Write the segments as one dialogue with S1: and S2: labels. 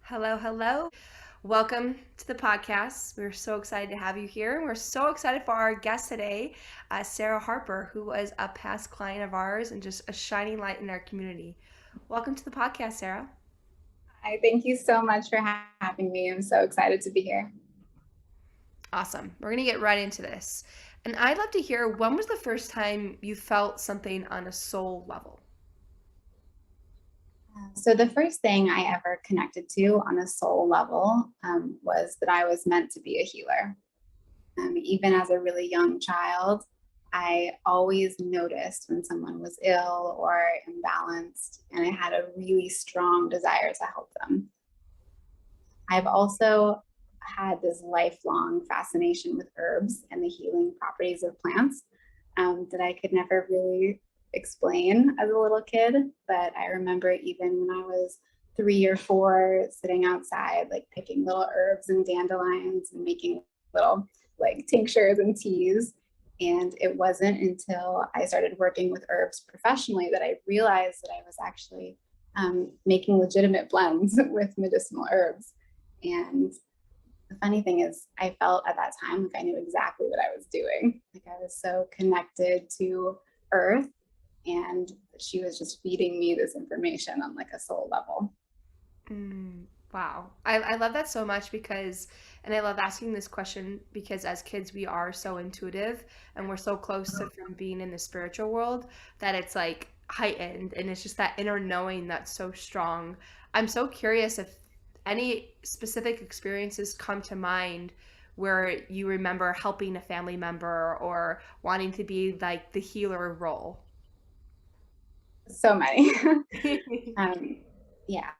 S1: Hello, hello. Welcome to the podcast. We're so excited to have you here. We're so excited for our guest today, Sarah Harper, who was a past client of ours and just a shining light in our community. Welcome to the podcast, Sarah.
S2: Hi, thank you so much for having me. I'm so excited to be here.
S1: Awesome. We're going to get right into this. And I'd love to hear, when was the first time you felt something on a soul level?
S2: So, the first thing I ever connected to on a soul level was that I was meant to be a healer. Even as a really young child, I always noticed when someone was ill or imbalanced, and I had a really strong desire to help them. I've also had this lifelong fascination with herbs and the healing properties of plants that I could never really explain as a little kid. But I remember even when I was 3 or 4, sitting outside, like picking little herbs and dandelions and making little like tinctures and teas. And it wasn't until I started working with herbs professionally that I realized that I was actually making legitimate blends with medicinal herbs. And the funny thing is, I felt at that time like I knew exactly what I was doing. Like I was so connected to Earth, and she was just feeding me this information on like a soul level.
S1: Wow. I love that so much and I love asking this question because as kids, we are so intuitive and we're so close to from being in the spiritual world that it's like heightened and it's just that inner knowing that's so strong. I'm so curious if any specific experiences come to mind where you remember helping a family member or wanting to be like the healer role.
S2: So many. um, yeah.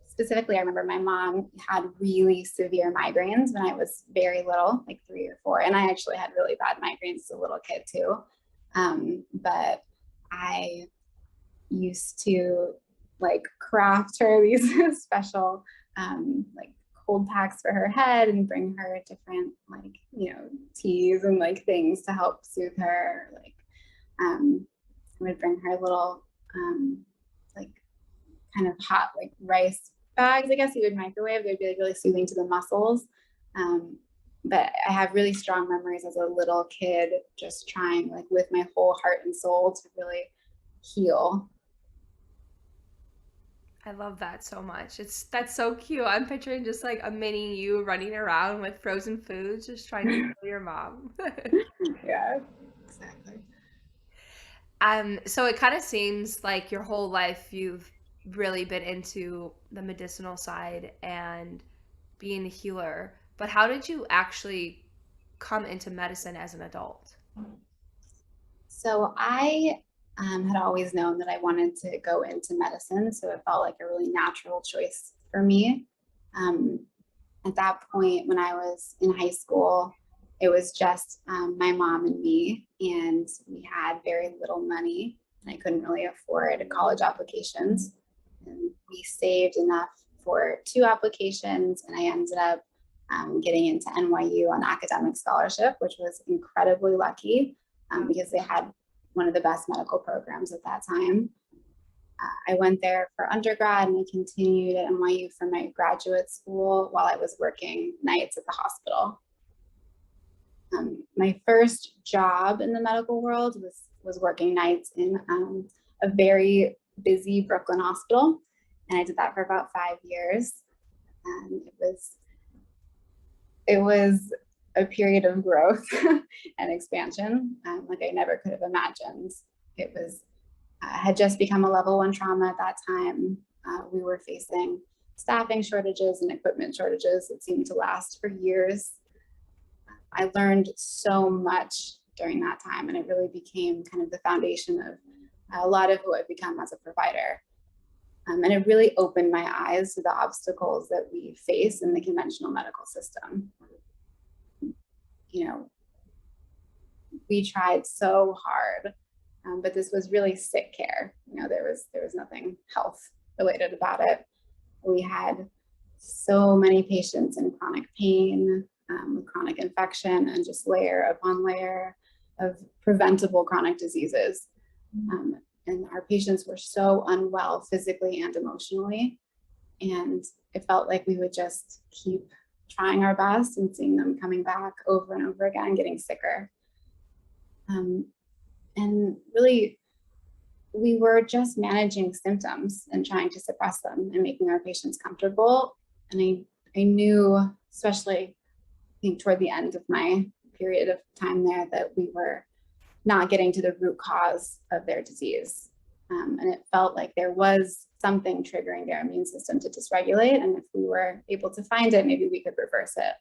S2: Specifically, I remember my mom had really severe migraines when I was very little, like 3 or 4, and I actually had really bad migraines as a little kid too. But I used to like craft her these special like cold packs for her head and bring her different like teas and like things to help soothe her. Like I would bring her little like kind of hot like rice bags, I guess you would microwave. They'd be like really soothing to the muscles. Um, but I have really strong memories as a little kid, just trying like with my whole heart and soul to really heal.
S1: I love that so much. That's so cute. I'm picturing just like a mini you running around with frozen foods, just trying to heal your mom.
S2: Yeah, exactly.
S1: So it kind of seems like your whole life you've really been into the medicinal side and being a healer. But how did you actually come into medicine as an adult?
S2: So I had always known that I wanted to go into medicine. So it felt like a really natural choice for me. Um, at that point, when I was in high school, it was just my mom and me, and we had very little money, and I couldn't really afford college applications. And we saved enough for 2 applications, and I ended up getting into NYU on academic scholarship, which was incredibly lucky because they had one of the best medical programs at that time. I went there for undergrad and I continued at NYU for my graduate school while I was working nights at the hospital. My first job in the medical world was working nights in a very busy Brooklyn hospital, and I did that for about 5 years. And it was a period of growth and expansion, like I never could have imagined. It was had just become a level 1 trauma at that time. We were facing staffing shortages and equipment shortages that seemed to last for years. I learned so much during that time, and it really became kind of the foundation of a lot of who I've become as a provider. And it really opened my eyes to the obstacles that we face in the conventional medical system. You know, we tried so hard, but this was really sick care. There was nothing health related about it. We had so many patients in chronic pain, with chronic infection, and just layer upon layer of preventable chronic diseases. And our patients were so unwell physically and emotionally. And it felt like we would just keep trying our best and seeing them coming back over and over again, getting sicker. Um, and really, we were just managing symptoms and trying to suppress them and making our patients comfortable. And I knew, especially I think toward the end of my period of time there, that we were not getting to the root cause of their disease. And it felt like there was something triggering their immune system to dysregulate. And if we were able to find it, maybe we could reverse it.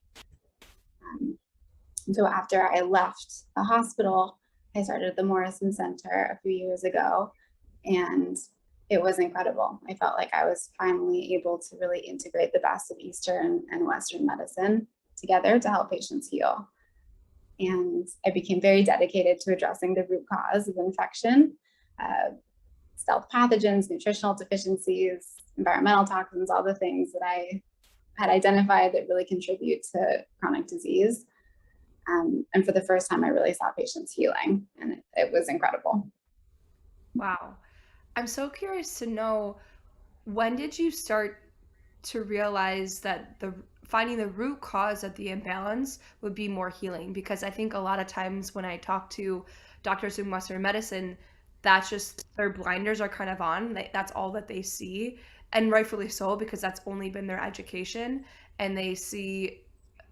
S2: And so after I left the hospital, I started the Morrison Center a few years ago, and it was incredible. I felt like I was finally able to really integrate the best of Eastern and Western medicine together to help patients heal. And I became very dedicated to addressing the root cause of infection, stealth pathogens, nutritional deficiencies, environmental toxins, all the things that I had identified that really contribute to chronic disease. And for the first time, I really saw patients healing, and it was incredible.
S1: Wow. I'm so curious to know, when did you start to realize that the finding the root cause of the imbalance would be more healing? Because I think a lot of times when I talk to doctors in Western medicine, that's just their blinders are kind of on. That's all that they see, and rightfully so, because that's only been their education, and they see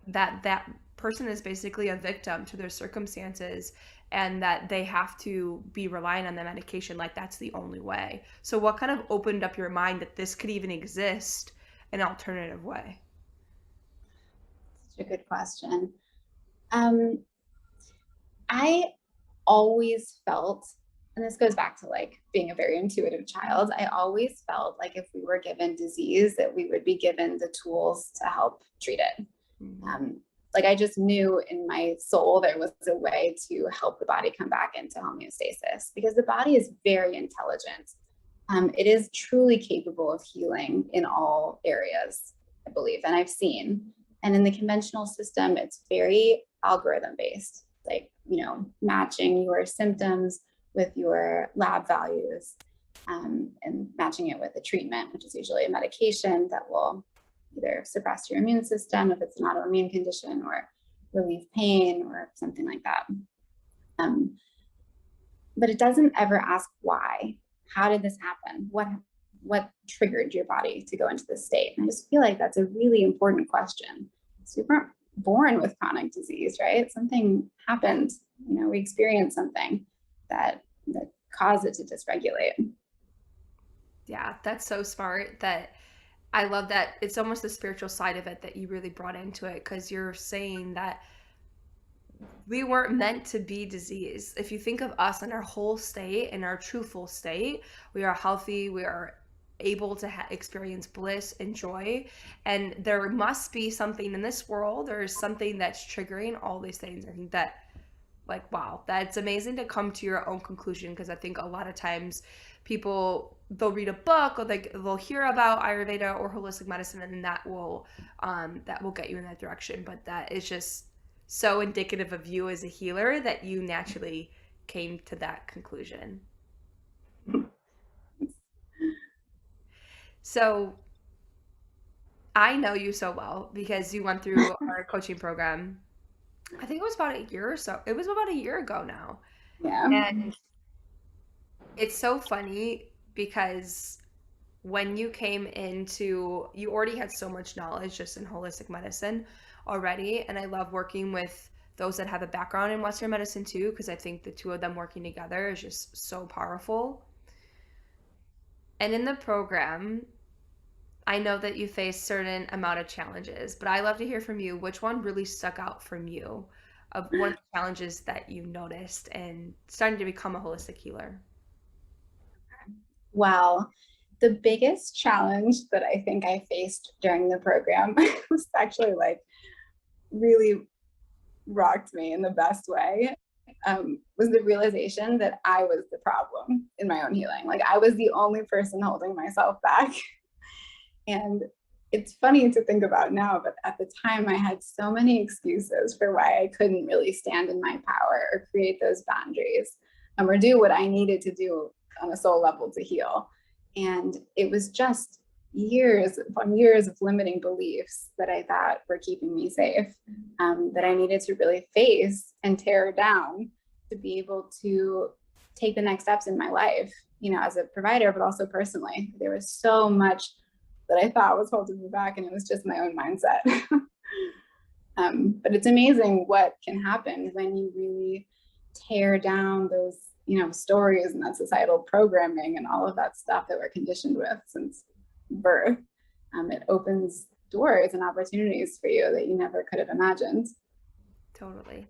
S1: that that person is basically a victim to their circumstances, and that they have to be relying on the medication like that's the only way. So what kind of opened up your mind that this could even exist an alternative way?
S2: Such a good question. Um, I always felt, and this goes back to like being a very intuitive child, I always felt like if we were given disease, that we would be given the tools to help treat it.
S1: Mhm.
S2: Like I just knew in my soul there was a way to help the body come back into homeostasis, because the body is very intelligent. It is truly capable of healing in all areas, I believe, and I've seen. And in the conventional system, it's very algorithm based, like, matching your symptoms with your lab values, and matching it with a treatment, which is usually a medication that will either suppress your immune system if it's an autoimmune condition, or relieve pain or something like that. Um, but it doesn't ever ask why. How did this happen? What triggered your body to go into this state? And I just feel like that's a really important question. So we weren't born with chronic disease, right? Something happened. We experienced something that caused it to dysregulate.
S1: Yeah, that's so smart. That I love that it's almost the spiritual side of it that you really brought into it, because you're saying that we weren't meant to be diseased. If you think of us in our whole state, in our truthful state, we are healthy, we are able to experience bliss and joy. And there must be something in this world, there is something that's triggering all these things. I think that, like, wow, that's amazing to come to your own conclusion, because I think a lot of times people, they'll read a book, or they'll hear about Ayurveda or holistic medicine, and that will get you in that direction. But that is just so indicative of you as a healer, that you naturally came to that conclusion. So I know you so well because you went through our coaching program. I think it was about a year or so. It was about a year ago now.
S2: Yeah.
S1: And it's so funny because when you came into, you already had so much knowledge just in holistic medicine already. And I love working with those that have a background in Western medicine too, because I think the two of them working together is just so powerful. And in the program, I know that you face certain amount of challenges, but I love to hear from you. Which one really stuck out from you, of one of the challenges that you noticed and starting to become a holistic healer?
S2: Well, the biggest challenge that I think I faced during the program was actually like really rocked me in the best way, was the realization that I was the problem in my own healing. Like I was the only person holding myself back. And it's funny to think about now, but at the time I had so many excuses for why I couldn't really stand in my power or create those boundaries, or do what I needed to do on a soul level to heal. And it was just years upon years of limiting beliefs that I thought were keeping me safe, that I needed to really face and tear down to be able to take the next steps in my life, you know, as a provider, but also personally. There was so much that I thought was holding me back, and it was just my own mindset. But it's amazing what can happen when you really tear down those, you know, stories and that societal programming and all of that stuff that we're conditioned with since birth. It opens doors and opportunities for you that you never could have imagined.
S1: Totally.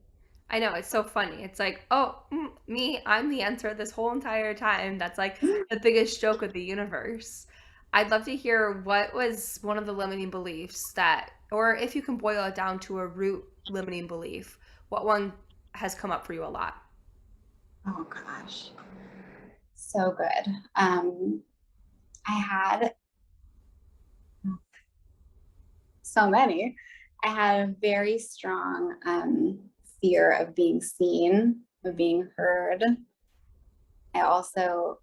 S1: I know, it's so funny. It's like, oh, me, I'm the answer this whole entire time. That's like the biggest joke of the universe. I'd love to hear what was one of the limiting beliefs that, or if you can boil it down to a root limiting belief, what one has come up for you a lot?
S2: Oh gosh, so good. I had so many. I had a very strong fear of being seen, of being heard. I also,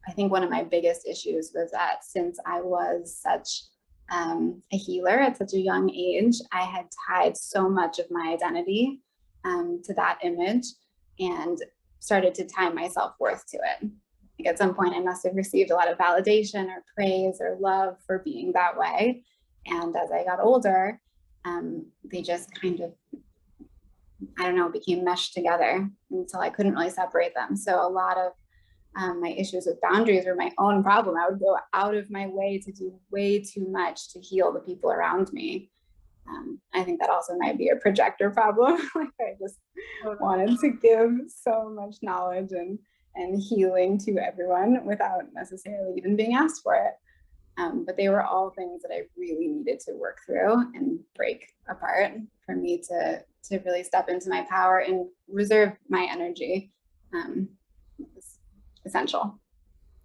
S2: I think one of my biggest issues was that since I was such a healer at such a young age, I had tied so much of my identity to that image and started to tie my self worth to it. Like at some point, I must have received a lot of validation or praise or love for being that way. And as I got older, they just kind of, I don't know, became meshed together until I couldn't really separate them. So a lot of my issues with boundaries were my own problem. I would go out of my way to do way too much to heal the people around me. I think that also might be a projector problem. Like I just
S1: Totally.
S2: wanted to give so much knowledge and healing to everyone without necessarily even being asked for it. But they were all things that I really needed to work through and break apart for me to really step into my power and reserve my energy. It's essential.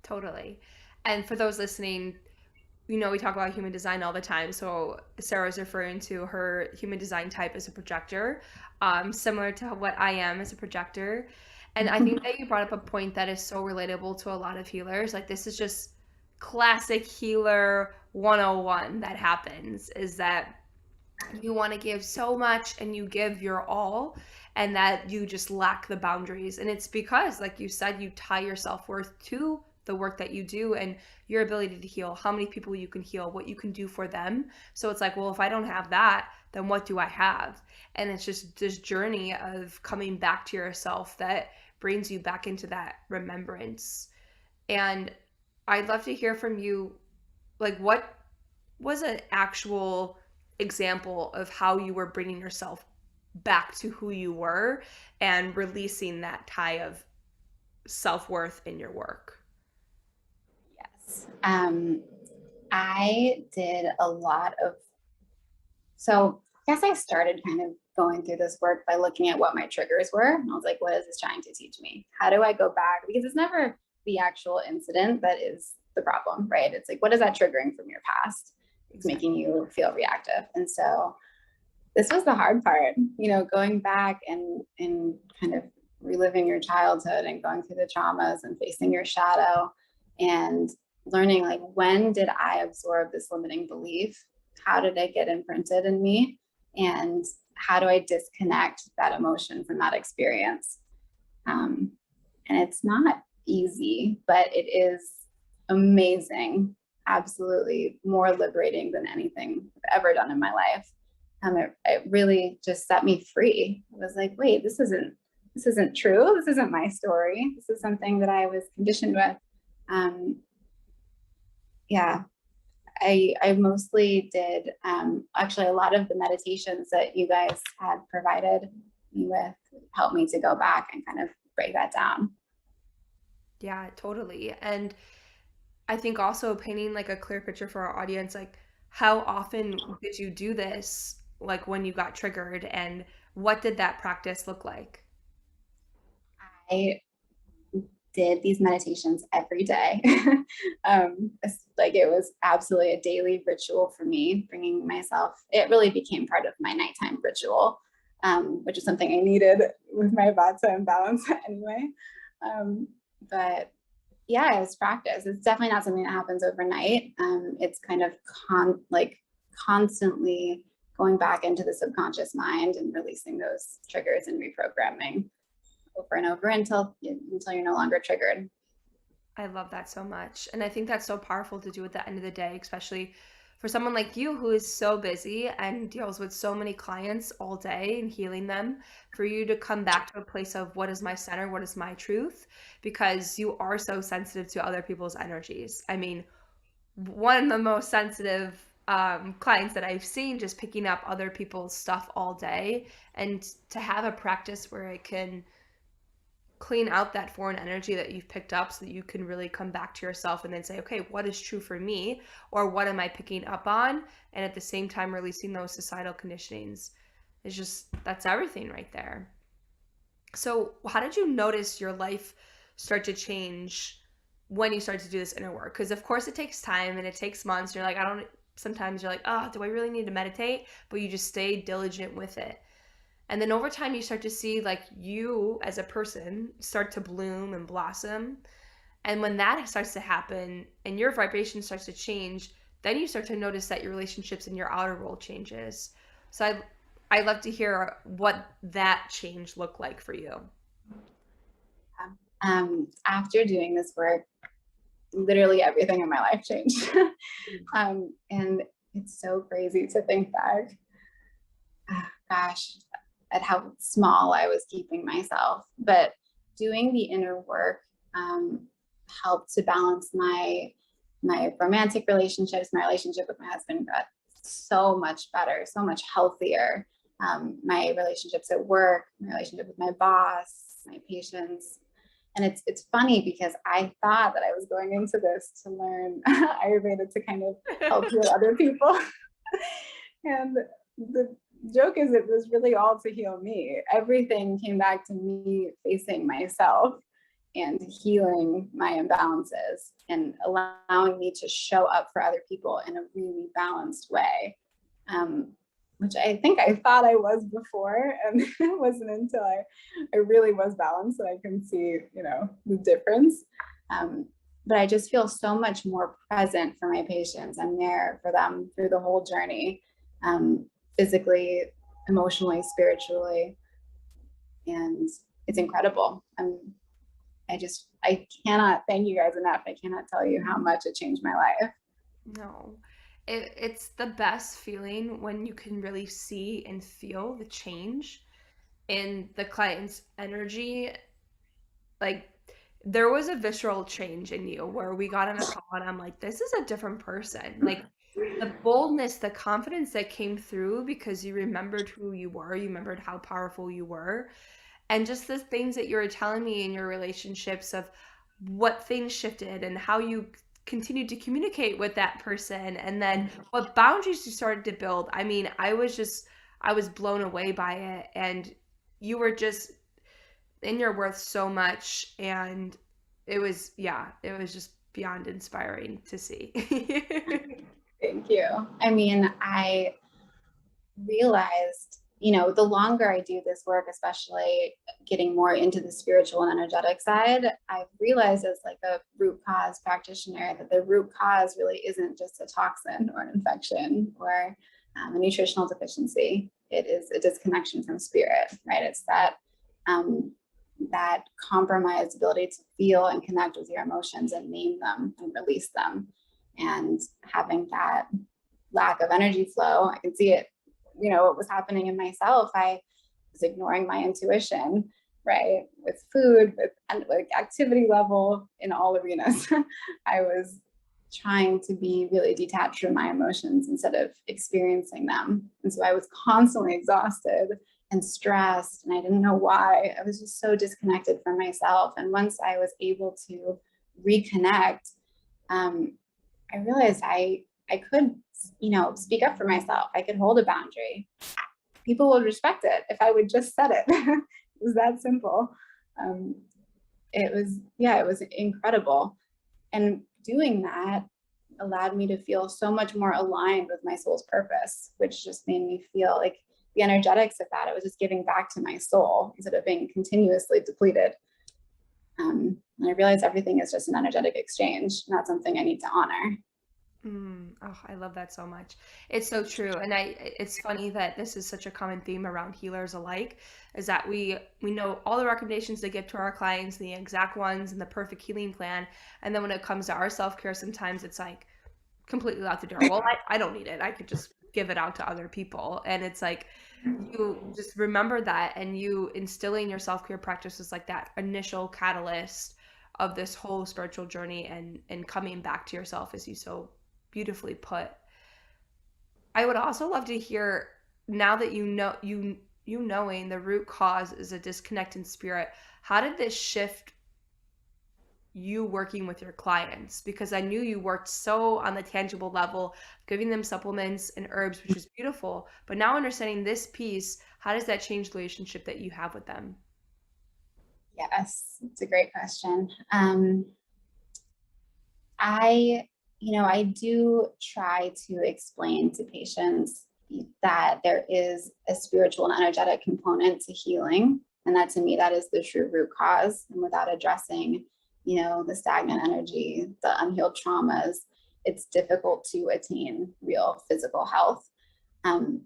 S1: Totally. And for those listening, we talk about human design all the time. So Sarah's referring to her human design type as a projector, similar to what I am as a projector. And I think that you brought up a point that is so relatable to a lot of healers. Like this is just classic healer 101 that happens is that you want to give so much and you give your all and that you just lack the boundaries, and it's because like you said you tie your self-worth to the work that you do and your ability to heal, how many people you can heal, what you can do for them. So it's like, well, if I don't have that, then what do I have? And it's just this journey of coming back to yourself that brings you back into that remembrance. And I'd love to hear from you, like what was an actual example of how you were bringing yourself back to who you were and releasing that tie of self-worth in your work?
S2: Yes. I did a lot of, so I guess I started kind of going through this work by looking at what my triggers were. And I was like, what is this trying to teach me? How do I go back? Because it's never the actual incident that is the problem, right? It's like, what is that triggering from your past? It's
S1: Exactly.
S2: making you feel reactive. And so this was the hard part, you know, going back and kind of reliving your childhood and going through the traumas and facing your shadow and learning like when did I absorb this limiting belief? How did it get imprinted in me? And how do I disconnect that emotion from that experience? Um, and it's not easy, but it is amazing, absolutely more liberating than anything I've ever done in my life. It really just set me free. I was like, wait, this isn't true. This isn't my story. This is something that I was conditioned with. Um, yeah, I mostly did actually a lot of the meditations that you guys had provided me with helped me to go back and kind of break that down.
S1: Yeah, totally. And I think also painting like a clear picture for our audience, like how often did you do this, like when you got triggered, and what did that practice look like?
S2: I did these meditations every day. Like it was absolutely a daily ritual for me, bringing myself, it really became part of my nighttime ritual, which is something I needed with my vata imbalance anyway. But Yeah, it's practice. It's definitely not something that happens overnight. It's kind of constantly going back into the subconscious mind and releasing those triggers and reprogramming over and over until you're no longer triggered.
S1: I love that so much. And I think that's so powerful to do at the end of the day, especially for someone like you who is so busy and deals with so many clients all day and healing them, for you to come back to a place of what is my center, what is my truth, because you are so sensitive to other people's energies. I mean, one of the most sensitive clients that I've seen, just picking up other people's stuff all day, and to have a practice where it can clean out that foreign energy that you've picked up so that you can really come back to yourself and then say, okay, what is true for me, or what am I picking up on, and at the same time releasing those societal conditionings. It's just, that's everything right there. So how did you notice your life start to change when you start to do this inner work? Because of course it takes time and it takes months. You're like, I don't, sometimes you're like, oh, do I really need to meditate? But you just stay diligent with it. And then over time, you start to see like you as a person start to bloom and blossom. And when that starts to happen and your vibration starts to change, then you start to notice that your relationships in your outer world changes. So I love to hear what that change looked like for you.
S2: After doing this work, literally everything in my life changed. And it's so crazy to think back, gosh, at how small I was keeping myself. But doing the inner work helped to balance my romantic relationships. My relationship with my husband got so much better, so much healthier. My relationships at work, my relationship with my boss, my patients. And it's funny because I thought that I was going into this to learn Ayurveda to kind of help heal other people. And the joke is, it was really all to heal me. Everything came back to me facing myself and healing my imbalances and allowing me to show up for other people in a really balanced way. Which I think I thought I was before, and it wasn't until I really was balanced that I can see, the difference. But I just feel so much more present for my patients. I'm there for them through the whole journey, physically, emotionally, spiritually, and it's incredible. I cannot thank you guys enough. I cannot tell you how much it changed my life.
S1: No. It's the best feeling when you can really see and feel the change in the client's energy. Like, there was a visceral change in you where we got on a call and I'm like, this is a different person. Like, the boldness, the confidence that came through because you remembered who you were, you remembered how powerful you were, and just the things that you were telling me in your relationships of what things shifted and how you continued to communicate with that person, and then what boundaries you started to build. I mean, I was blown away by it, and you were just in your worth so much, and it was just beyond inspiring to see.
S2: Thank you. I mean, I realized, the longer I do this work, especially getting more into the spiritual and energetic side, I've realized as like a root cause practitioner that the root cause really isn't just a toxin or an infection or a nutritional deficiency. It is a disconnection from spirit, right? It's that compromised ability to feel and connect with your emotions and name them and release them. And having that lack of energy flow, I can see it, what was happening in myself. I was ignoring my intuition, right? With food, with like activity level, in all arenas. I was trying to be really detached from my emotions instead of experiencing them. And so I was constantly exhausted and stressed, and I didn't know why. I was just so disconnected from myself. And once I was able to reconnect, I realized I could, speak up for myself. I could hold a boundary. People would respect it if I would just set it. It was that simple. It was incredible. And doing that allowed me to feel so much more aligned with my soul's purpose, which just made me feel like the energetics of that, it was just giving back to my soul instead of being continuously depleted. And I realized everything is just an energetic exchange, and that's something I need to honor.
S1: Oh, I love that so much. It's so true. And it's funny that this is such a common theme around healers alike, is that we know all the recommendations they give to our clients, the exact ones and the perfect healing plan. And then when it comes to our self-care, sometimes it's like completely out the door. Well, I don't need it. I could just give it out to other people. And it's like you just remember that, and you instilling your self-care practices like that initial catalyst of this whole spiritual journey, and coming back to yourself, as you so beautifully put. I would also love to hear, now that you knowing the root cause is a disconnect in spirit, how did this shift you working with your clients? Because I knew you worked so on the tangible level, giving them supplements and herbs, which was beautiful. But now understanding this piece, how does that change the relationship that you have with them?
S2: Yes, it's a great question. I, I do try to explain to patients that there is a spiritual and energetic component to healing. And that, to me, that is the true root cause. And without addressing, the stagnant energy, the unhealed traumas, it's difficult to attain real physical health. Um,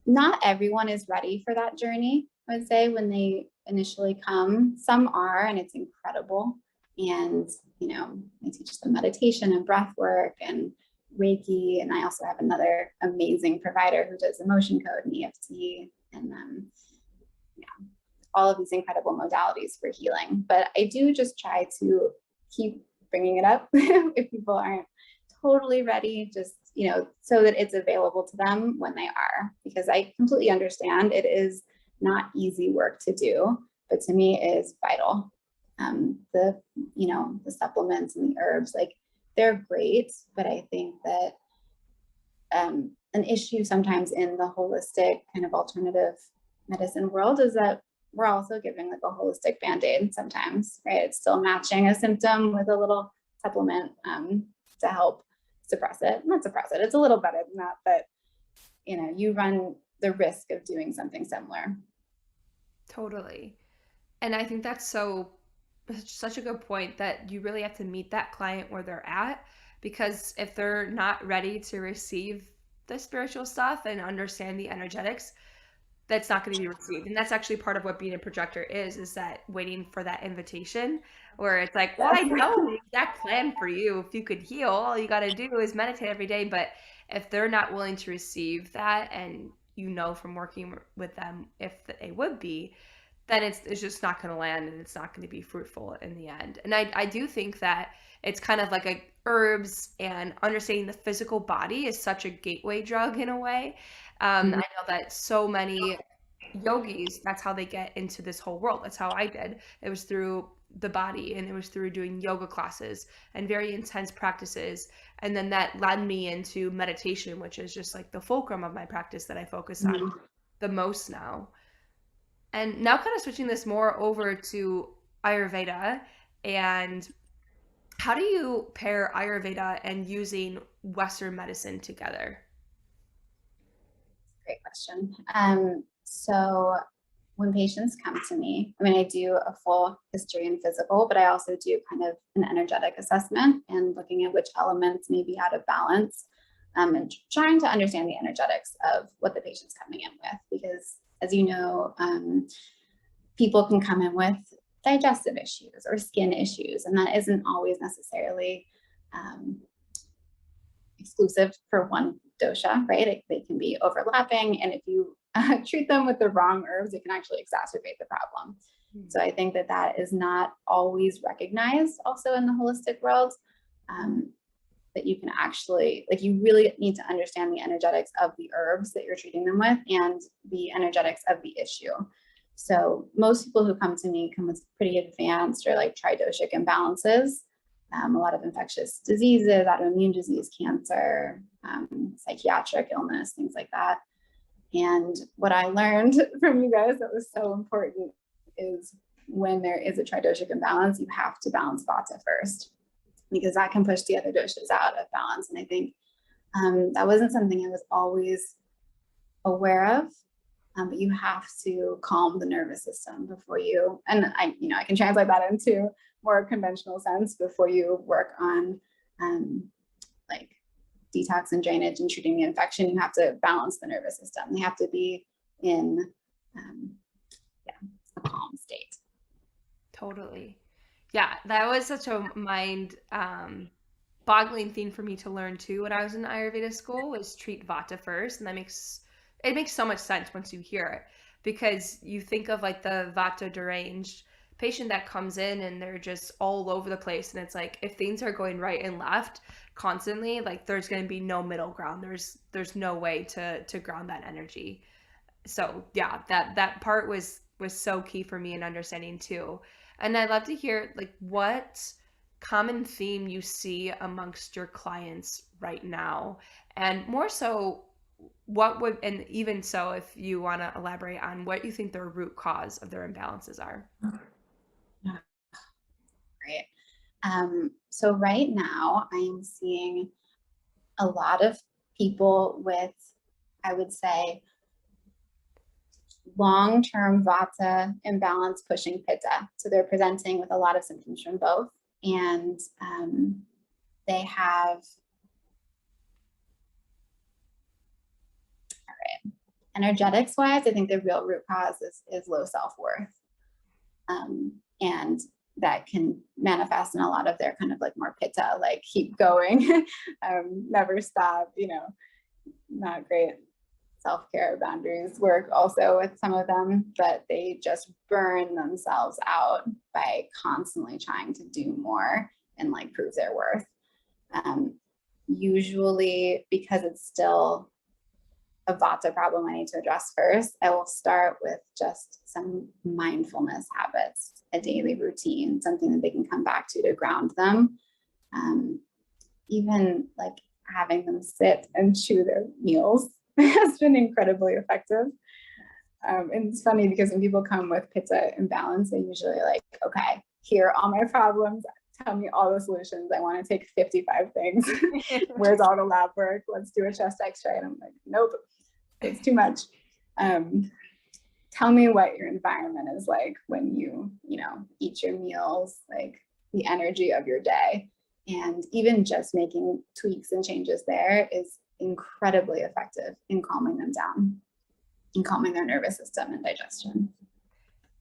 S2: Not everyone is ready for that journey, I would say, when they initially come. Some are, and it's incredible. And, I teach them meditation and breath work and Reiki. And I also have another amazing provider who does emotion code and EFT, and yeah, all of these incredible modalities for healing. But I do just try to keep bringing it up if people aren't totally ready, just, so that it's available to them when they are, because I completely understand it is not easy work to do, but to me it is vital. The supplements and the herbs, like, they're great, but I think that an issue sometimes in the holistic kind of alternative medicine world is that we're also giving like a holistic band-aid sometimes, right? It's still matching a symptom with a little supplement to help suppress it. Not suppress it, it's a little better than that, but you run the risk of doing something similar.
S1: Totally. And I think that's such a good point, that you really have to meet that client where they're at, because if they're not ready to receive the spiritual stuff and understand the energetics, that's not going to be received. And that's actually part of what being a projector is that waiting for that invitation, where it's like, well, I
S2: Yes.
S1: know the exact plan for you. If you could heal, all you got to do is meditate every day. But if they're not willing to receive that, and from working with them if they would be, then it's just not going to land, and it's not going to be fruitful in the end. And I do think that it's kind of like a herbs, and understanding the physical body is such a gateway drug in a way. I
S2: Mhm.
S1: know that so many yogis, that's how they get into this whole world. That's how I did. It was through the body, and it was through doing yoga classes and very intense practices. And then that led me into meditation, which is just like the fulcrum of my practice that I focus on
S2: Mhm.
S1: the most now. And now, kind of switching this more over to Ayurveda, and how do you pair Ayurveda and using Western medicine together?
S2: Great question. So when patients come to me, I mean, I do a full history and physical, but I also do kind of an energetic assessment and looking at which elements may be out of balance, and trying to understand the energetics of what the patient's coming in with. Because, as you know, people can come in with digestive issues or skin issues, and that isn't always necessarily um, exclusive for one dosha, right? They can be overlapping. And if you treat them with the wrong herbs, it can actually exacerbate the problem. So I think that that is not always recognized also in the holistic world. That you can actually, like, you really need to understand the energetics of the herbs that you're treating them with and the energetics of the issue. So most people who come to me come with pretty advanced or like tridoshic imbalances, a lot of infectious diseases, autoimmune disease, cancer, psychiatric illness, things like that. And what I learned from you guys that was so important is when there is a tridoshic imbalance, you have to balance vata first, because that can push the other doshas out of balance. And I think that wasn't something I was always aware of. But you have to calm the nervous system before you, and I can translate that into more conventional sense before you work on like detox and drainage and treating the infection. You have to balance the nervous system. They have to be in a calm state.
S1: Totally. Yeah, that was such a mind boggling thing for me to learn too when I was in Ayurveda school, was treat Vata first, and it makes so much sense once you hear it, because you think of like the Vata deranged patient that comes in and they're just all over the place, and it's like if things are going right and left constantly, like there's going to be no middle ground. There's no way to ground that energy. So yeah, that part was so key for me in understanding too. And I'd love to hear like what common theme you see amongst your clients right now, and more so what would, and even so if you want to elaborate on what you think the root cause of their imbalances are.
S2: Great. So right now I am seeing a lot of people with, I would say, long-term Vata imbalance pushing Pitta. So they're presenting with a lot of symptoms from both. And they have, all right, energetics wise, I think the real root cause is low self-worth. And that can manifest in a lot of their kind of like more Pitta, like keep going, never stop, not great self-care boundaries work also with some of them, but they just burn themselves out by constantly trying to do more and like prove their worth. Usually because it's still a Vata problem I need to address first, I will start with just some mindfulness habits, a daily routine, something that they can come back to ground them. Even like having them sit and chew their meals has been incredibly effective. And it's funny because when people come with Pitta imbalance, they usually like, okay, here are all my problems. Tell me all the solutions. I want to take 55 things. Where's all the lab work? Let's do a chest x-ray. And I'm like, nope, it's too much. Tell me what your environment is like when you eat your meals, like the energy of your day. And even just making tweaks and changes there is incredibly effective in calming them down, in calming their nervous system and digestion.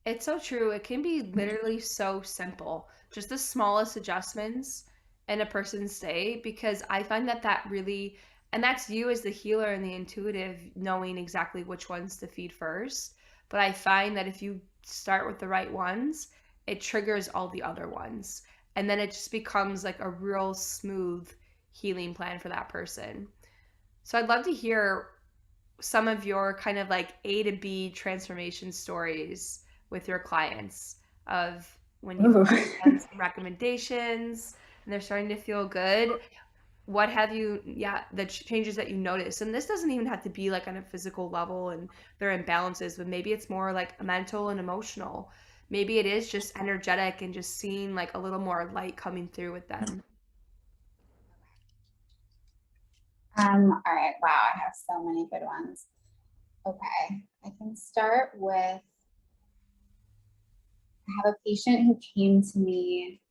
S1: It's so true. It can be literally so simple. Just the smallest adjustments in a person's day, because I find that really, and that's you as the healer and the intuitive knowing exactly which ones to feed first. But I find that if you start with the right ones, it triggers all the other ones. And then it just becomes like a real smooth healing plan for that person. So I'd love to hear some of your kind of like A to B transformation stories with your clients of when you've done some recommendations and they're starting to feel good. What have you, yeah, the changes that you notice? And this doesn't even have to be like on a physical level and their imbalances, but maybe it's more like mental and emotional. Maybe it is just energetic and just seeing like a little more light coming through with them.
S2: All right, wow, I have so many good ones. Okay, I can start with, I have a patient who came to me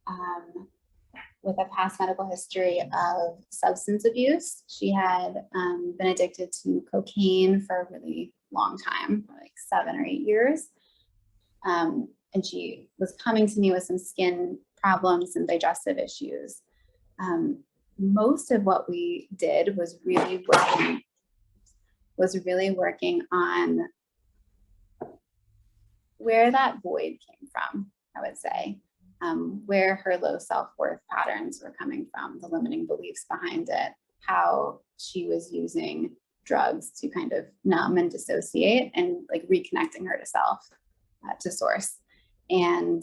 S2: with a past medical history of substance abuse. She had been addicted to cocaine for a really long time, like 7 or 8 years. And she was coming to me with some skin problems and digestive issues. Most of what we did was really working on where that void came from, I would say, where her low self-worth patterns were coming from, the limiting beliefs behind it, how she was using drugs to kind of numb and dissociate, and like reconnecting her to self, to source. And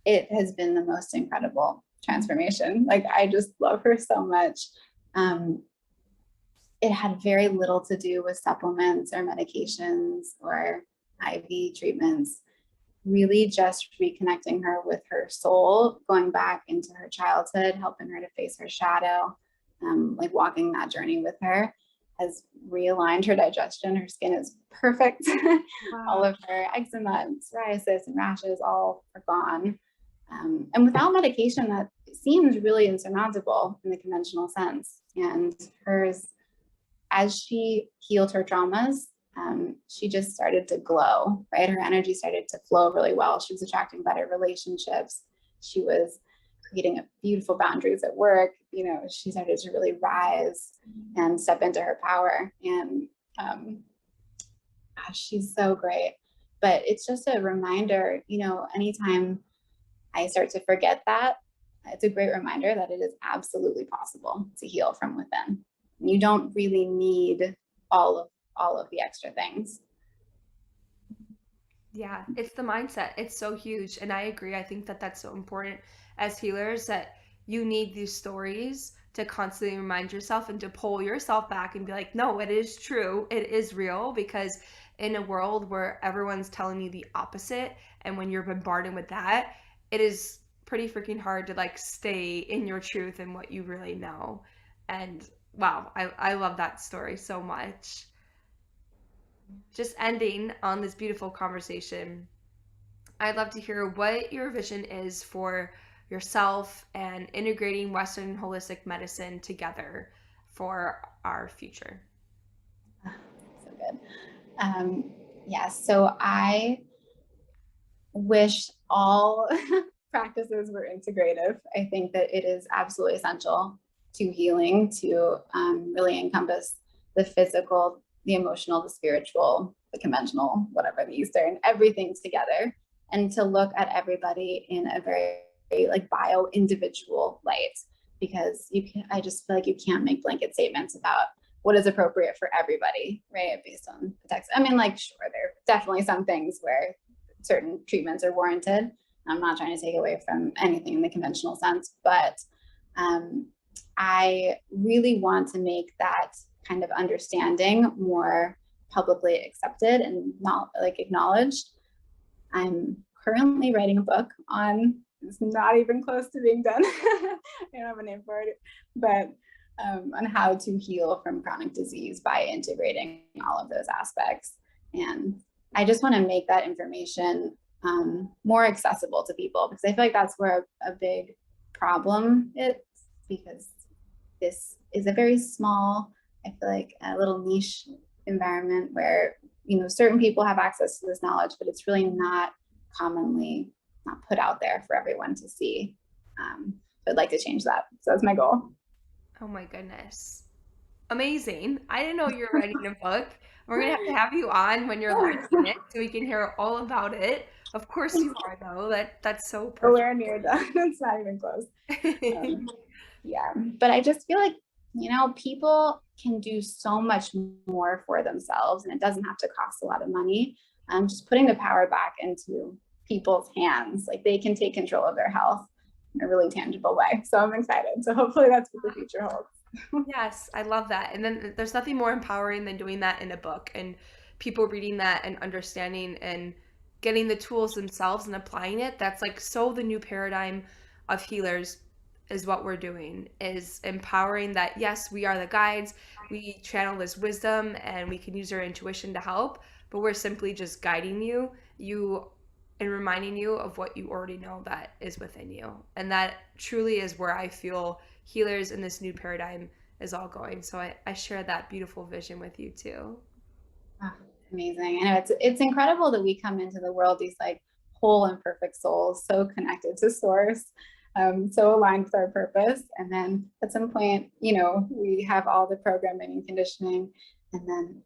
S2: it has been the most incredible transformation. Like, I just love her so much. It had very little to do with supplements or medications or IV treatments, really just reconnecting her with her soul, going back into her childhood, helping her to face her shadow, like walking that journey with her has realigned her digestion. Her skin is perfect. Wow. All of her eczema and psoriasis and rashes all are gone. And without medication, that seems really insurmountable in the conventional sense. And hers, as she healed her traumas, she just started to glow, right? Her energy started to flow really well. She was attracting better relationships. She was creating beautiful boundaries at work. She started to really rise and step into her power. And gosh, she's so great. But it's just a reminder, anytime I start to forget that, it's a great reminder that it is absolutely possible to heal from within. You don't really need all of the extra things.
S1: Yeah, it's the mindset. It's so huge. And I agree. I think that that's so important as healers that you need these stories to constantly remind yourself and to pull yourself back and be like, no, it is true. It is real. Because in a world where everyone's telling you the opposite, and when you're bombarded with that, it is pretty freaking hard to like stay in your truth and what you really know. And wow, I love that story so much. Just ending on this beautiful conversation, I'd love to hear what your vision is for yourself and integrating Western holistic medicine together for our future.
S2: So good. So I wish all practices were integrative. I think that it is absolutely essential to healing to really encompass the physical, the emotional, the spiritual, the conventional, whatever, the Eastern, everything together, and to look at everybody in a very like bio individual light, because I just feel like you can't make blanket statements about what is appropriate for everybody, right? Based on the text. I mean, like, sure, there are definitely some things where certain treatments are warranted. I'm not trying to take away from anything in the conventional sense, but I really want to make that kind of understanding more publicly accepted and not like acknowledged. I'm currently writing a book on, it's not even close to being done. I don't have a name for it, but on how to heal from chronic disease by integrating all of those aspects. And I just want to make that information more accessible to people, because I feel like that's where a big problem is, because this is a very small, I feel like a little niche environment where, certain people have access to this knowledge, but it's really not commonly not put out there for everyone to see. I'd like to change that. So that's my goal.
S1: Oh my goodness. Amazing. I didn't know you were writing a book. We're going to have you on when you're launching it so we can hear all about it. Of course you are, though. That's so perfect.
S2: Nowhere near done. It's not even close. Yeah, but I just feel like, people can do so much more for themselves, and it doesn't have to cost a lot of money. Just putting the power back into people's hands, like they can take control of their health in a really tangible way. So I'm excited. So hopefully that's what the future holds.
S1: Yes, I love that. And then there's nothing more empowering than doing that in a book and people reading that and understanding and getting the tools themselves and applying it. That's like so the new paradigm of healers is what we're doing is empowering that yes, we are the guides. We channel this wisdom and we can use our intuition to help, but we're simply just guiding you and reminding you of what you already know that is within you. And that truly is where I feel healers in this new paradigm is all going. So I share that beautiful vision with you too.
S2: Oh, amazing. I know it's incredible that we come into the world, these like whole and perfect souls, so connected to source, so aligned with our purpose. And then at some point, we have all the programming and conditioning. And then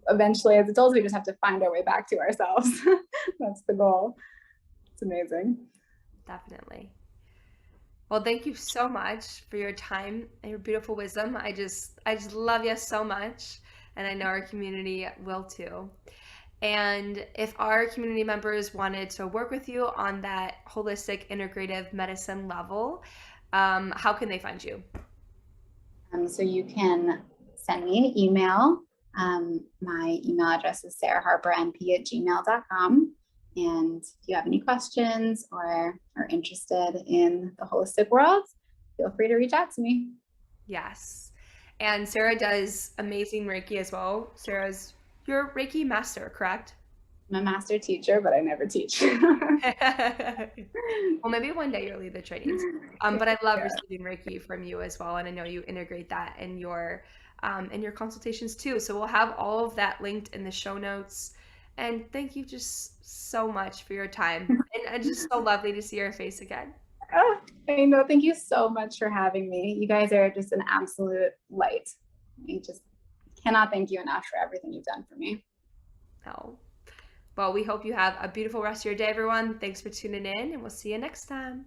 S2: eventually as adults, we just have to find our way back to ourselves. That's the goal. It's amazing.
S1: Definitely. Well, thank you so much for your time and your beautiful wisdom. I just love you so much, and I know our community will too. And if our community members wanted to work with you on that holistic integrative medicine level, how can they find you?
S2: So you can send me an email. My email address is sarahharpernp@gmail.com. And if you have any questions or are interested in the holistic world, feel free to reach out to me.
S1: Yes. And Sarah does amazing Reiki as well. Sarah's your Reiki master, correct?
S2: I'm a master teacher, but I never teach.
S1: Well, maybe one day you'll lead the trainings. But I love
S2: Yeah.
S1: receiving Reiki from you as well, and I know you integrate that in your consultations too. So we'll have all of that linked in the show notes. And thank you just so much for your time. And just so lovely to see your face again.
S2: Oh, I know. Thank you so much for having me. You guys are just an absolute light. I just cannot thank you enough for everything you've done for me.
S1: Oh. Well, we hope you have a beautiful rest of your day, everyone. Thanks for tuning in, and we'll see you next time.